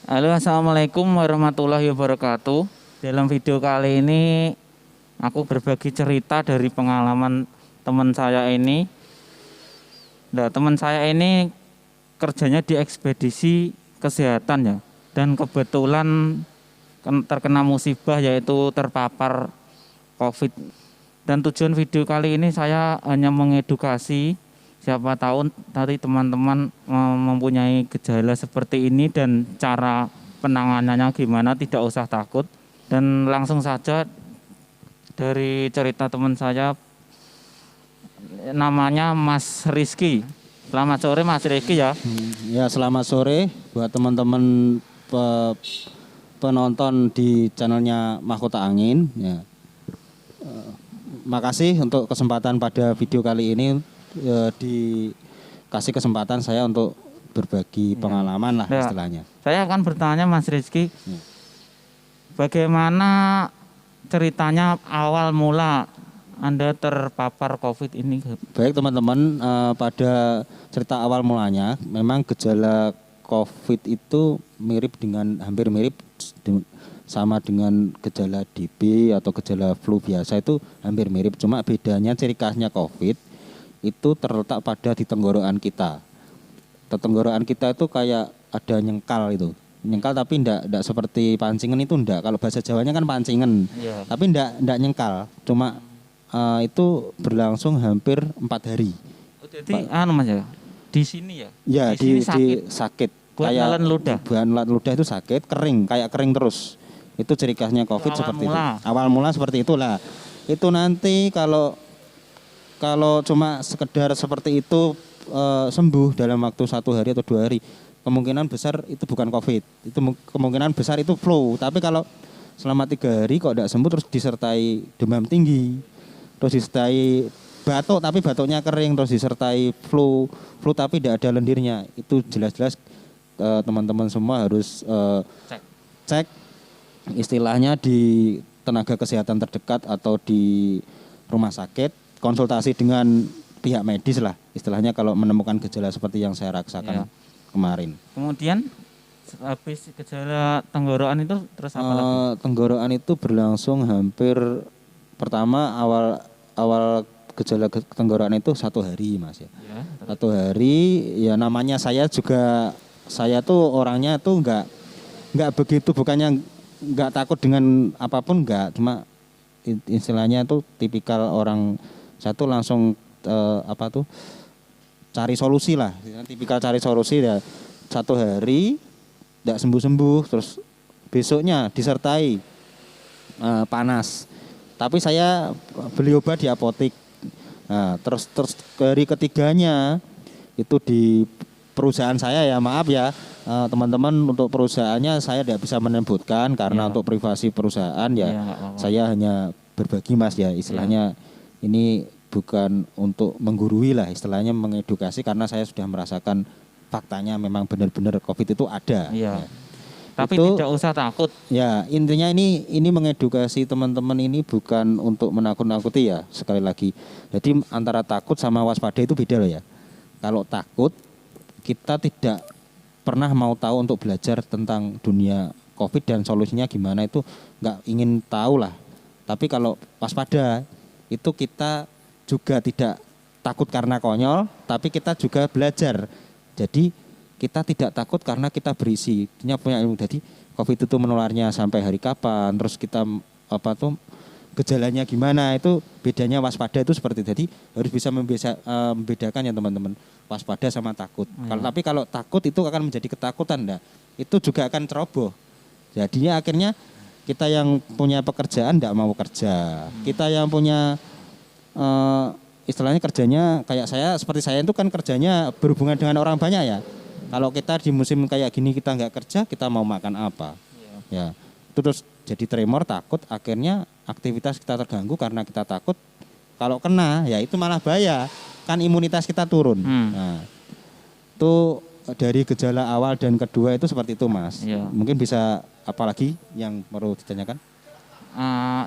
Halo, assalamualaikum warahmatullahi wabarakatuh. Dalam video kali ini aku berbagi cerita dari pengalaman teman saya ini. Nah, teman saya ini kerjanya di ekspedisi kesehatan ya, dan kebetulan terkena musibah yaitu terpapar COVID. Dan tujuan video kali ini saya hanya mengedukasi, siapa tahu tadi teman-teman mempunyai gejala seperti ini dan cara penanganannya gimana, tidak usah takut. Dan langsung saja dari cerita teman saya, namanya Mas Rizky. Selamat sore Mas Rizky ya. Ya, selamat sore buat teman-teman penonton di channelnya Mahkota Angin. Ya. Makasih untuk kesempatan pada video kali ini, dikasih kesempatan saya untuk berbagi pengalaman lah istilahnya. Saya akan bertanya Mas Rizky, bagaimana ceritanya awal mula Anda terpapar COVID ini? Baik teman-teman, pada cerita awal mulanya memang gejala COVID itu hampir mirip sama dengan gejala DB atau gejala flu biasa, itu hampir mirip. Cuma bedanya ciri khasnya COVID itu terletak pada di tenggorokan kita. Tenggorokan kita itu kayak ada nyengkal itu. Nyengkal tapi enggak seperti pancingan itu enggak. Kalau bahasa Jawanya kan pancingan. Yeah. Tapi enggak nyengkal. Cuma itu berlangsung hampir 4 hari. Jadi Mas ya. Di sini ya? Ya, di sakit. Buat kayak ludah. Buat ludah itu sakit, kering, kayak kering terus. Itu ciri khasnya COVID seperti itu. Awal mula seperti itulah. Itu nanti kalau cuma sekedar seperti itu sembuh dalam waktu 1 hari atau 2 hari, kemungkinan besar itu bukan COVID. Itu kemungkinan besar itu flu. Tapi kalau selama 3 hari kok tidak sembuh, terus disertai demam tinggi, terus disertai batuk tapi batuknya kering, terus disertai flu tapi tidak ada lendirnya, itu jelas-jelas teman-teman semua harus cek istilahnya di tenaga kesehatan terdekat atau di rumah sakit, konsultasi dengan pihak medis lah istilahnya kalau menemukan gejala seperti yang saya rasakan kemarin. Kemudian habis gejala tenggorokan itu terus apa lagi? Tenggorokan itu berlangsung hampir, pertama awal gejala tenggorokan itu 1 hari Mas ya. 1 hari ya, namanya saya tuh orangnya tuh enggak begitu, bukannya enggak takut dengan apapun, enggak, cuma istilahnya tuh tipikal orang, saya tuh langsung cari solusi lah, tipikal cari solusi ya. 1 hari enggak sembuh-sembuh, terus besoknya disertai panas. Tapi saya beli obat di apotik. Nah, terus hari ketiganya itu di perusahaan saya ya, maaf ya teman-teman, untuk perusahaannya saya tidak bisa menyebutkan karena untuk privasi perusahaan saya hanya berbagi Mas ya, istilahnya ini bukan untuk menggurui lah, istilahnya mengedukasi, karena saya sudah merasakan faktanya memang benar-benar COVID itu ada. Tapi itu, tidak usah takut. Ya, intinya ini mengedukasi teman-teman, ini bukan untuk menakut-nakuti ya, sekali lagi. Jadi antara takut sama waspada itu beda loh ya. Kalau takut, kita tidak pernah mau tahu untuk belajar tentang dunia COVID dan solusinya gimana, itu nggak ingin tahu lah. Tapi kalau waspada, itu kita juga tidak takut karena konyol, tapi kita juga belajar. Jadi kita tidak takut karena kita berisi, punya ilmu. Jadi COVID itu menularnya sampai hari kapan, terus kita gejalanya gimana, itu bedanya waspada itu seperti itu. Jadi harus bisa membedakan ya teman-teman, waspada sama takut. Tapi kalau takut itu akan menjadi ketakutan, itu juga akan ceroboh. Jadinya akhirnya kita yang punya pekerjaan tidak mau kerja, kita yang punya istilahnya kerjanya kayak saya, seperti saya itu kan kerjanya berhubungan dengan orang banyak ya. Kalau kita di musim kayak gini kita nggak kerja, kita mau makan apa? Ya, itu terus jadi tremor, takut, akhirnya aktivitas kita terganggu karena kita takut. Kalau kena, ya itu malah bahaya, kan imunitas kita turun. Nah, itu dari gejala awal dan kedua itu seperti itu Mas. Mungkin bisa apalagi yang perlu ditanyakan?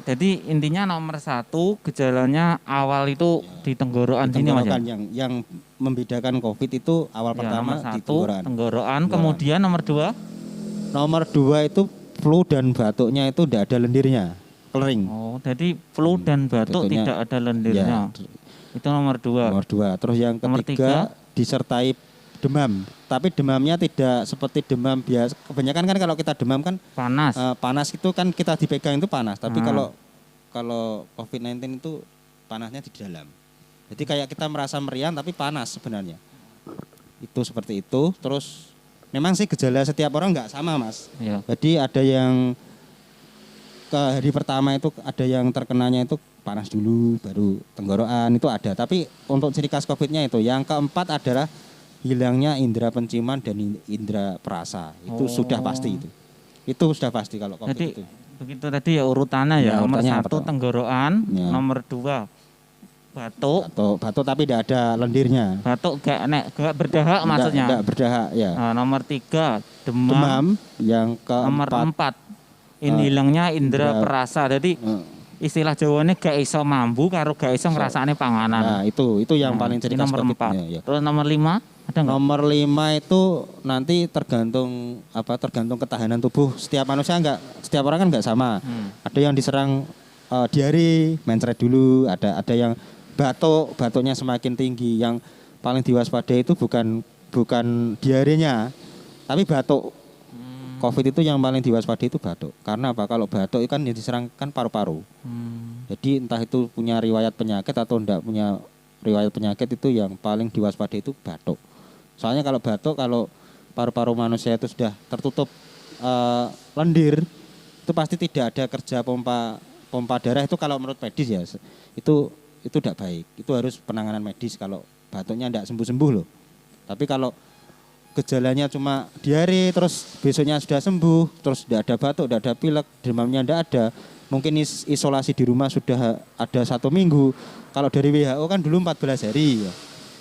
Jadi intinya nomor 1 gejalanya awal itu di tenggorokan sini Mas. Yang membedakan COVID itu awal pertama di tenggorokan. Tenggorokan. Kemudian nomor 2 Nomor 2 itu flu dan batuknya itu tidak ada lendirnya, kering. Oh, jadi flu dan batuk batuknya, tidak ada lendirnya. Ya, Itu nomor 2. nomor 2. Terus yang Nomor ketiga disertai demam. Tapi demamnya tidak seperti demam biasa. Kebanyakan kan kalau kita demam kan Panas. panas itu kan kita dipegang itu panas. Tapi Ah. kalau COVID-19 itu panasnya di dalam. Jadi kayak kita merasa meriang tapi panas sebenarnya. Itu seperti itu. Terus memang sih gejala setiap orang nggak sama, Mas. Ya. Jadi ada yang ke hari pertama itu ada yang terkenanya itu panas dulu, baru tenggorokan itu ada. Tapi untuk ciri khas COVID-nya itu yang keempat adalah hilangnya indera penciuman dan indera perasa. Itu sudah pasti itu. Itu sudah pasti kalau COVID Jadi itu. begitu tadi ya urutannya Ya, ya. Nomor urutannya 1 pertama. tenggorokan, Ya. nomor 2 batuk. Batuk tapi tidak ada lendirnya. Batuk gak berdahak maksudnya. Tidak berdahak ya. Nah, nomor 3 demam. Demam yang Nomor keempat 4 hilangnya indera indera- perasa. Jadi eh, istilah Jawane gak iso mambu karo gak iso ngrasakne panganan. nah itu yang Nah, paling ciri ini khas nomor COVID. 4. Ya. Terus nomor 5 ada nggak? Nomor 5 itu nanti tergantung ketahanan tubuh setiap manusia setiap orang kan nggak sama. Ada yang diserang diare, mencret dulu, ada yang batuknya semakin tinggi. Yang paling diwaspadai itu bukan diarenya, tapi batuk. COVID itu yang paling diwaspadai itu batuk. Karena apa? Kalau batuk itu kan yang diserang kan paru-paru. Jadi entah itu punya riwayat penyakit atau enggak punya riwayat penyakit, itu yang paling diwaspadai itu batuk. Soalnya kalau batuk, kalau paru-paru manusia itu sudah tertutup lendir, itu pasti tidak ada kerja pompa darah. Itu kalau menurut medis ya, itu tidak baik. Itu harus penanganan medis kalau batuknya tidak sembuh-sembuh loh. Tapi kalau gejalanya cuma diare, terus besoknya sudah sembuh, terus tidak ada batuk, tidak ada pilek, demamnya tidak ada, mungkin isolasi di rumah sudah ada 1 minggu. Kalau dari WHO kan dulu 14 hari ya.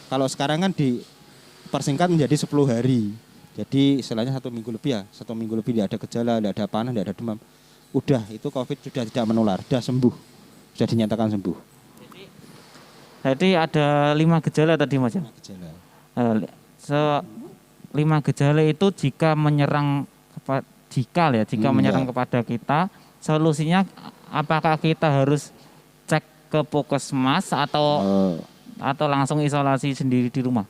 Kalau sekarang kan dipersingkat menjadi 10 hari. Jadi istilahnya 1 minggu lebih ya. 1 minggu lebih tidak ada gejala, tidak ada panas, tidak ada demam. Udah, itu COVID sudah tidak menular, sudah sembuh. Sudah dinyatakan sembuh. Jadi ada 5 gejala tadi Mas ya. Gejala. 5 gejala itu jika menyerang menyerang kepada kita, solusinya apakah kita harus cek ke puskesmas atau langsung isolasi sendiri di rumah?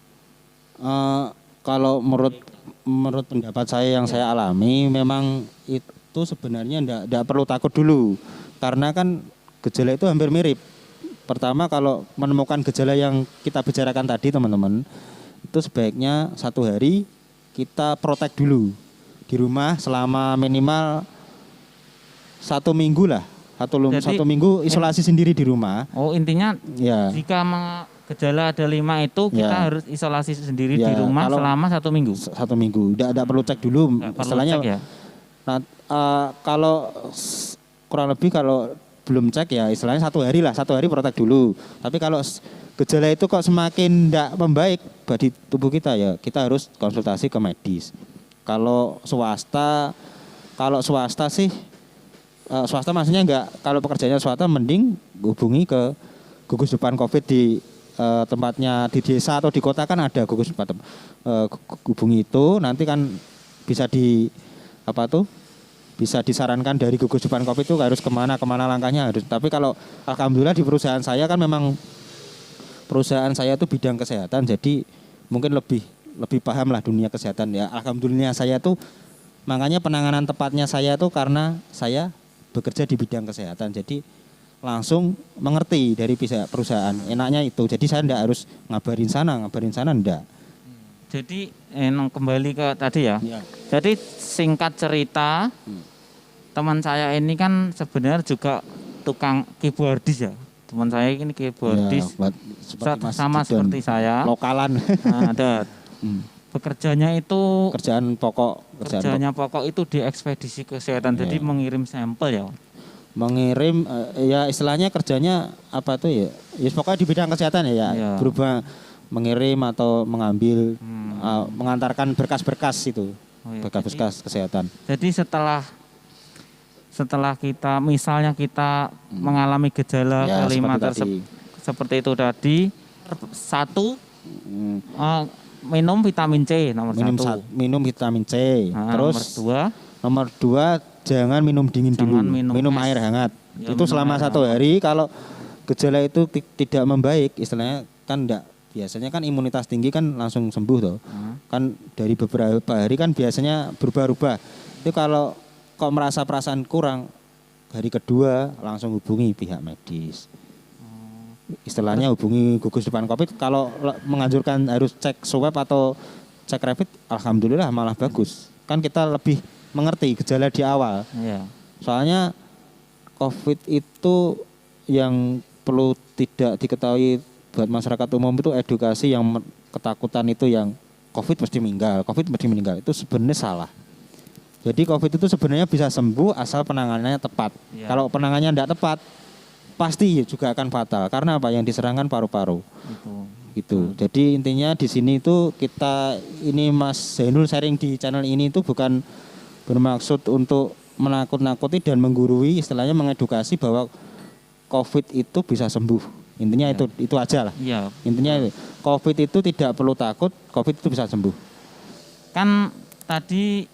Kalau menurut pendapat saya yang saya alami, memang itu sebenarnya enggak perlu takut dulu, karena kan gejala itu hampir mirip. Pertama, kalau menemukan gejala yang kita bicarakan tadi teman-teman, itu sebaiknya 1 hari kita protek dulu di rumah selama minimal 1 minggu lah. Jadi, 1 minggu isolasi sendiri di rumah. Oh, intinya Ya. jika gejala ada 5 itu kita Ya. harus isolasi sendiri Ya, di rumah kalau selama 1 minggu. 1 minggu. Tidak perlu cek dulu. Nggak perlu Istilahnya cek ya. Nah, kalau kurang lebih kalau belum cek ya istilahnya 1 hari lah, 1 hari protek dulu. Tapi kalau gejala itu kok semakin tidak membaik bagi tubuh kita, ya kita harus konsultasi ke medis. Kalau swasta sih, swasta maksudnya kalau pekerjaannya swasta mending hubungi ke gugus depan COVID di tempatnya di desa atau di kota kan ada gugus depan. Hubungi itu nanti kan bisa bisa disarankan dari gugus depan COVID itu harus kemana langkahnya harus. Tapi kalau alhamdulillah di perusahaan saya kan memang perusahaan saya itu bidang kesehatan, jadi mungkin lebih paham lah dunia kesehatan ya. Alhamdulillah saya tuh makanya penanganan tepatnya saya tuh karena saya bekerja di bidang kesehatan, jadi langsung mengerti dari pihak perusahaan. Enaknya itu, jadi saya enggak harus ngabarin sana enggak. Jadi kembali ke tadi ya. Ya. Jadi singkat cerita, teman saya ini kan sebenarnya juga tukang keyboardis ya. Teman saya ini keyboardis, Ya, sama seperti saya. Lokalan. Nah, ada bekerjanya itu Kerjaan pokok pokok itu di ekspedisi kesehatan, jadi mengirim sampel ya. mengirim ya istilahnya kerjanya apa tuh ya? Ya pokoknya di bidang kesehatan ya. Iya. Berubah mengirim atau mengambil mengantarkan berkas-berkas itu. Oh iya, Berkas-berkas kesehatan. Jadi setelah kita misalnya kita mengalami gejala Ya, kelima seperti seperti itu tadi, 1 minum vitamin C nomor 1. Minum vitamin C. Nah, Terus nomor 2 Nomor 2, jangan minum dingin Jangan dulu. minum es. Air hangat. Ya, Itu minum selama air 1 hari. Kalau gejala itu tidak membaik, istilahnya kan enggak. Biasanya kan imunitas tinggi kan langsung sembuh toh. Kan dari beberapa hari kan biasanya berubah-ubah. Itu kalau kok merasa perasaan kurang, hari kedua langsung hubungi pihak medis. Istilahnya hubungi gugus depan COVID. Kalau menganjurkan harus cek swab atau cek rapid, alhamdulillah malah bagus. Kan kita lebih mengerti gejala di awal. Iya. Soalnya COVID itu yang perlu tidak diketahui buat masyarakat umum itu edukasi yang ketakutan itu yang COVID mesti meninggal. Itu sebenarnya salah. Jadi COVID itu sebenarnya bisa sembuh asal penanganannya tepat. Iya. Kalau penanganannya tidak tepat, pasti juga akan fatal. Karena apa? Yang diserangkan paru-paru. Gitu. Jadi intinya di sini itu ini Mas Zainul sharing di channel ini itu bukan bermaksud untuk menakut-nakuti dan menggurui, istilahnya mengedukasi bahwa COVID itu bisa sembuh. Intinya itu aja lah. Iya. Intinya COVID itu tidak perlu takut, COVID itu bisa sembuh. Kan tadi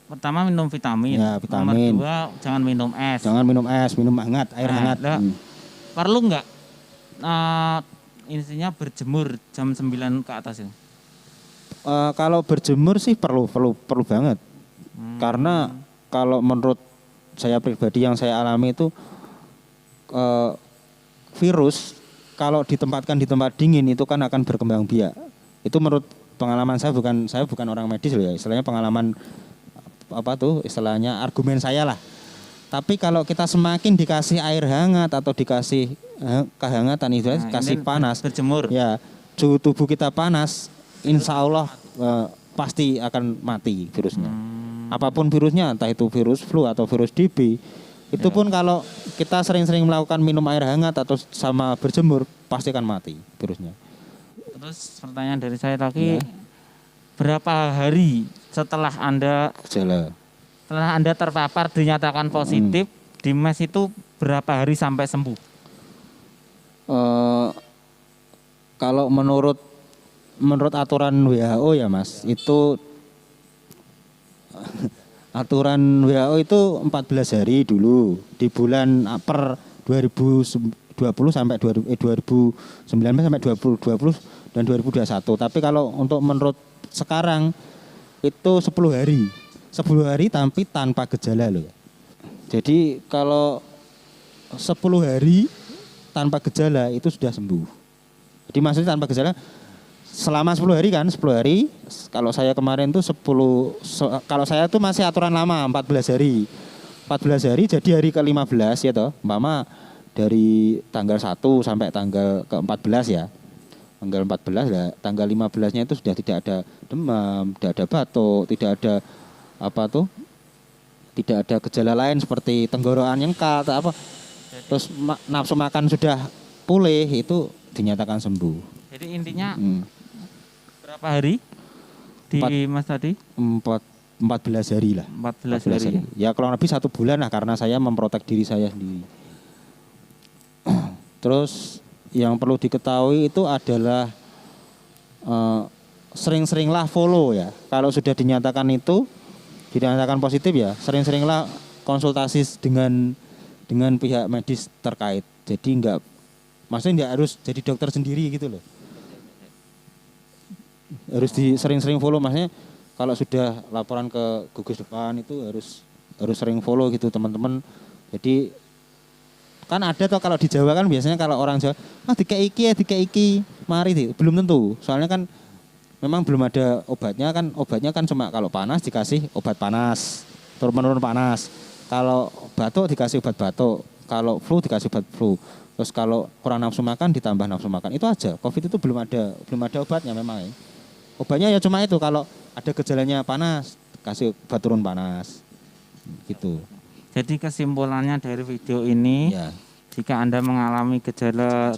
pertama minum vitamin. Ya, vitamin. Nomor 2 jangan minum es. Jangan minum es, minum hangat, air hangat. Perlu nggak intinya berjemur jam 9 ke atas ya? Kalau berjemur sih perlu banget. Karena kalau menurut saya pribadi yang saya alami itu virus kalau ditempatkan di tempat dingin itu kan akan berkembang biak. Itu menurut pengalaman saya bukan orang medis loh ya. Istilahnya pengalaman istilahnya argumen saya lah. Tapi kalau kita semakin dikasih air hangat atau dikasih kehangatan itu kasih panas, berjemur. Ya, suhu tubuh kita panas, insya Allah pasti akan mati virusnya. Apapun virusnya, entah itu virus flu atau virus DB, itu pun kalau kita sering-sering melakukan minum air hangat atau sama berjemur, pasti akan mati virusnya. Terus pertanyaan dari saya lagi, berapa hari setelah Anda terpapar dinyatakan positif di mes itu berapa hari sampai sembuh? Kalau menurut aturan WHO ya Mas, itu aturan WHO itu 14 hari dulu di bulan per 2020 sampai 2019 sampai 2020 dan 2021. Tapi kalau untuk menurut sekarang itu 10 hari. 10 hari tapi tanpa gejala loh. Jadi kalau 10 hari tanpa gejala itu sudah sembuh. Jadi maksudnya tanpa gejala selama 10 hari kan, 10 hari. Kalau saya kemarin tuh kalau saya tuh masih aturan lama 14 hari. 14 hari jadi hari ke-15 ya toh. Umpama dari tanggal 1 sampai tanggal ke-14 ya. Tanggal 14 ya, tanggal 15-nya itu sudah tidak ada demam, tidak ada batuk, tidak ada tidak ada gejala lain seperti tenggorokan nyengkal atau apa. Terus nafsu makan sudah pulih, itu dinyatakan sembuh. Jadi intinya berapa hari di Mas tadi? 14 hari lah. 14 hari. Ya kurang lebih 1 bulan lah karena saya memprotek diri saya sendiri. Terus yang perlu diketahui itu adalah sering-seringlah follow ya. Kalau sudah dinyatakan positif ya, sering-seringlah konsultasi dengan pihak medis terkait. Jadi maksudnya enggak harus jadi dokter sendiri gitu loh. Harus sering-sering follow, maksudnya kalau sudah laporan ke gugus depan itu harus sering follow gitu teman-teman. Jadi kan ada toh kalau di Jawa kan biasanya kalau orang Jawa dikeiki mari deh, belum tentu. Soalnya kan memang belum ada obatnya kan cuma kalau panas dikasih obat panas, turun-menurun panas. Kalau batuk dikasih obat batuk, kalau flu dikasih obat flu. Terus kalau kurang nafsu makan ditambah nafsu makan. Itu aja. Covid itu belum ada obatnya memang ya. Obatnya ya cuma itu, kalau ada gejalanya panas kasih obat turun panas. Gitu. Jadi kesimpulannya dari video ini, jika Anda mengalami gejala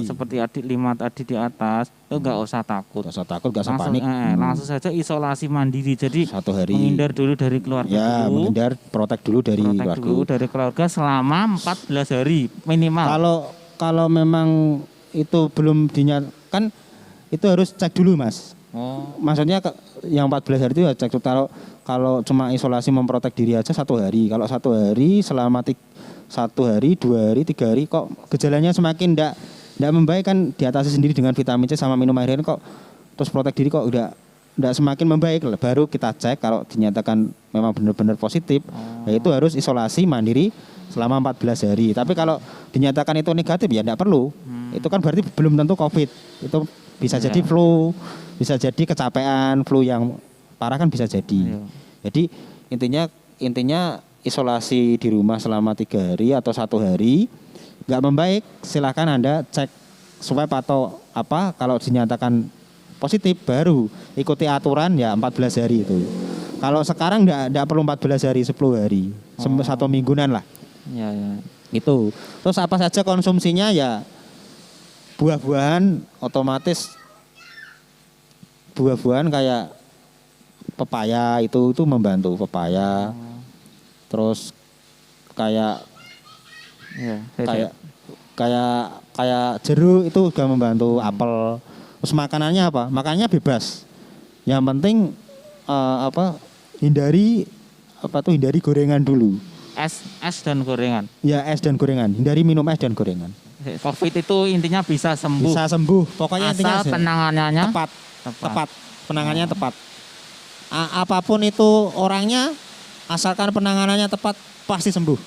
seperti adik 5 tadi di atas, itu enggak usah takut. Enggak usah panik. Langsung saja isolasi mandiri. Jadi 1 hari. Menghindar dulu dari keluarga dulu. Protek dulu dari keluarga selama 14 hari minimal. Kalau memang itu belum dinyatakan, itu harus cek dulu Mas. Oh, Maksudnya yang 14 hari itu ya cek kalau cuma isolasi memprotek diri aja 1 hari. Kalau 1 hari selama 1 hari, 2 hari, 3 hari kok gejalanya semakin ndak membaik kan diatasi sendiri dengan vitamin C sama minum air kok terus protek diri kok udah ndak semakin membaik, baru kita cek kalau dinyatakan memang benar-benar positif, yaitu harus isolasi mandiri selama 14 hari. Tapi kalau dinyatakan itu negatif ya ndak perlu. Itu kan berarti belum tentu COVID. Itu bisa jadi flu, bisa jadi kecapean, flu yang parah kan bisa jadi. Iya. Jadi intinya isolasi di rumah selama 3 hari atau 1 hari nggak membaik, silahkan Anda cek swab atau apa, kalau dinyatakan positif baru ikuti aturan ya 14 hari itu. Kalau sekarang nggak perlu 14 hari, 10 hari, 1 mingguan lah. iya ya. Itu. Terus apa saja konsumsinya ya buah-buahan, otomatis buah-buahan kayak pepaya itu membantu pepaya. Terus kayak Iya, kayak jeruk itu juga membantu, apel. Terus makanannya apa? Makanannya bebas. Yang penting hindari gorengan dulu. es dan gorengan. Ya es dan gorengan. Hindari minum es dan gorengan. COVID itu intinya bisa sembuh. Bisa sembuh. Pokoknya intinya asal penanganannya tepat. Penanganannya tepat. Apapun itu orangnya, asalkan penanganannya tepat pasti sembuh,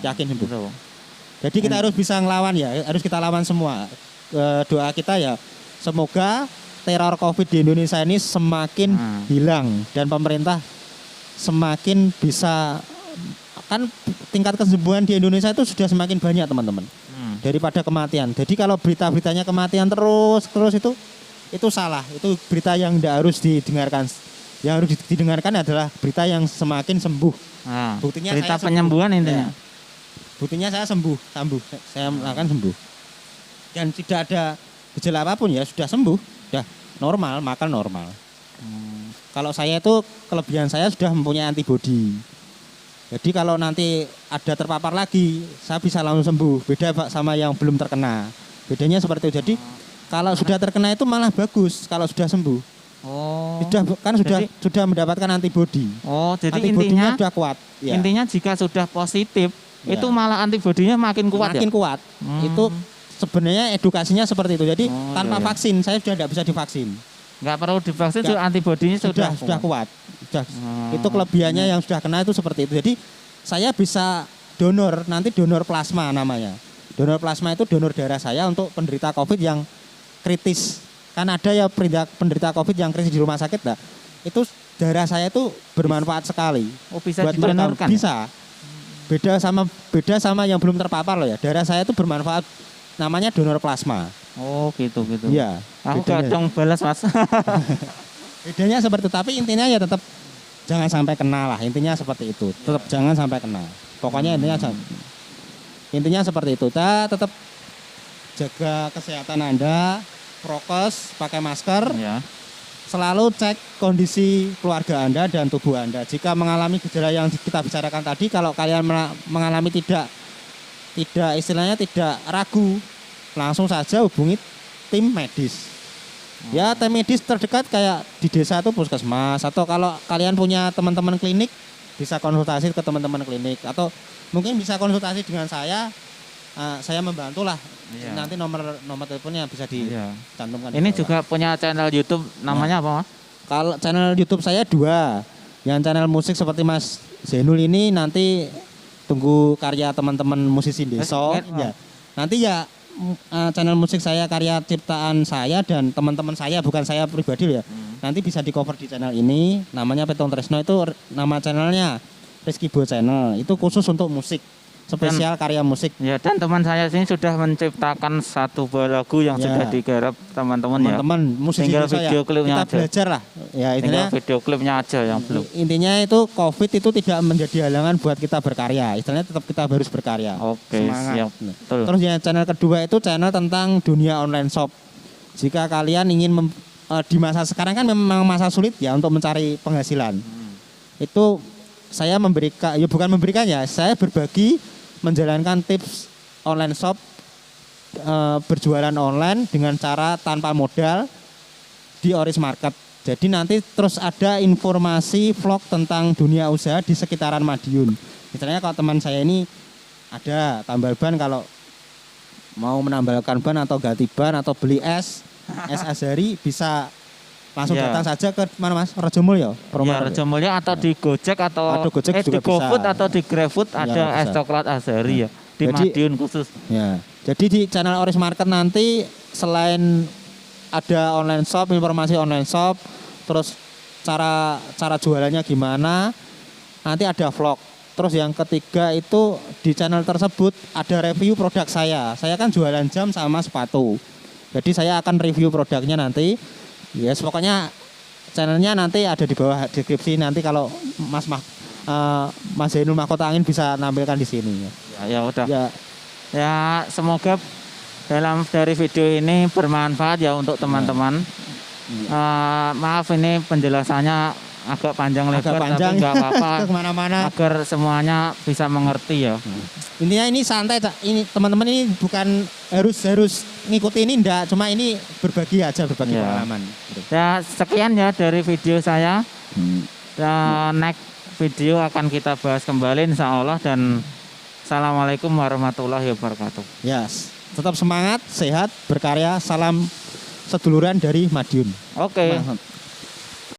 yakin sembuh. Betul. Jadi kita harus bisa ngelawan ya, harus kita lawan semua. Doa kita ya semoga teror COVID di Indonesia ini semakin hilang dan pemerintah semakin bisa, kan tingkat kesembuhan di Indonesia itu sudah semakin banyak teman-teman daripada kematian. Jadi kalau berita-beritanya kematian terus itu salah, itu berita yang tidak harus didengarkan. Yang harus didengarkan adalah berita yang semakin sembuh. Nah, Buktinya berita saya penyembuhan sembuh. intinya. Ya. Buktinya saya sembuh. Saya akan sembuh. Dan tidak ada gejala apapun ya, sudah sembuh, sudah normal, makan normal. Kalau saya itu kelebihan saya sudah mempunyai antibodi. Jadi kalau nanti ada terpapar lagi, saya bisa langsung sembuh. Beda Pak sama yang belum terkena. Bedanya seperti itu. Jadi kalau sudah terkena itu malah bagus kalau sudah sembuh. Oh. Sudah mendapatkan antibodi. Oh, jadi antibodinya intinya sudah kuat. Ya. Intinya jika sudah positif, Ya. itu malah antibodinya makin kuat makin ya. kuat. Itu sebenarnya edukasinya seperti itu. Jadi tanpa iya. vaksin saya sudah tidak bisa divaksin. Nggak perlu divaksin, antibodinya sudah kuat. Itu kelebihannya yang sudah kena itu seperti itu. Jadi saya bisa donor, nanti donor plasma namanya. Donor plasma itu donor darah saya untuk penderita COVID yang kritis. Kan ada ya penderita COVID yang kritis di rumah sakit, nah, itu darah saya itu bermanfaat sekali. Oh, bisa buat didonorkan? Bisa. Beda sama yang belum terpapar loh ya. Darah saya itu bermanfaat, namanya donor plasma. Oh, gitu. Iya. Aku kadang balas, Mas. Bedanya seperti itu, tapi intinya ya tetap jangan sampai kena lah. Intinya seperti itu. Tetap jangan sampai kena. Pokoknya intinya seperti itu. Kita tetap jaga kesehatan Anda, prokes, pakai masker. Ya. Selalu cek kondisi keluarga Anda dan tubuh Anda. Jika mengalami gejala yang kita bicarakan tadi, kalau kalian mengalami tidak ragu, langsung saja hubungi tim medis. Ya, tim medis terdekat kayak di desa itu puskesmas, atau kalau kalian punya teman-teman klinik bisa konsultasi ke teman-teman klinik, atau mungkin bisa konsultasi dengan saya membantu lah. Iya. Nanti nomor teleponnya bisa dicantumkan. Ini juga punya channel YouTube, namanya apa, Mas? Kalau channel YouTube saya 2. Yang channel musik seperti Mas Zainul ini nanti tunggu karya teman-teman musisi desa. Ya. Nanti ya channel musik saya karya ciptaan saya dan teman-teman saya, bukan saya pribadi ya. Nanti bisa di cover di channel ini. Namanya Petong Tresno, itu nama channelnya Rizky Bo Channel. Itu khusus untuk musik. Spesial karya musik. Ya, dan teman saya sini sudah menciptakan satu buah lagu yang sudah digarap teman-teman ya. Teman-teman musisi tinggal desa video klipnya kita aja. Belajar lah. Ya, tinggal video klipnya aja yang belum. Intinya itu COVID itu tidak menjadi halangan buat kita berkarya. Istilahnya tetap kita harus berkarya. Oke, siap. Betul. Terus yang channel kedua itu channel tentang dunia online shop. Jika kalian ingin di masa sekarang kan memang masa sulit ya untuk mencari penghasilan. Itu saya memberikan, ya bukan memberikannya, saya berbagi menjalankan tips online shop, berjualan online dengan cara tanpa modal di Oris Market. Jadi nanti terus ada informasi vlog tentang dunia usaha di sekitaran Madiun. Misalnya kalau teman saya ini ada tambal ban, kalau mau menambalkan ban atau ganti ban atau beli es Azhari bisa langsung Ya. datang saja ke mana Mas? Rejomulyo. Ya, Rejomulyo atau di Gojek atau Gojek di juga GoFood bisa. atau di GrabFood ada bisa. es coklat Azhari ya. Di Jadi- Madiun khusus. Ya. Jadi di channel Oris Market nanti selain ada online shop, informasi online shop, terus cara jualannya gimana, nanti ada vlog. Terus yang ketiga itu di channel tersebut ada review produk saya. Saya kan jualan jam sama sepatu. Jadi saya akan review produknya nanti. Yes, pokoknya channelnya nanti ada di bawah deskripsi, nanti kalau Mas Zainul Mahkota Angin bisa nampilkan di sini. Ya udah. Ya, Ya semoga dari video ini bermanfaat ya untuk teman-teman. Maaf ini penjelasannya agak panjang lebar, panjang. tapi nggak apa-apa kemana-mana. agar semuanya bisa mengerti ya. Intinya ini santai, Cak. Ini teman-teman ini bukan harus ngikuti ini, enggak, cuma ini berbagi aja, berbagi Ya. pengalaman. Ya sekian ya dari video saya. Dan next video akan kita bahas kembali insya Allah, dan assalamualaikum warahmatullahi wabarakatuh. Yes. Tetap semangat, sehat, berkarya. Salam seduluran dari Madiun. Oke. Mantap.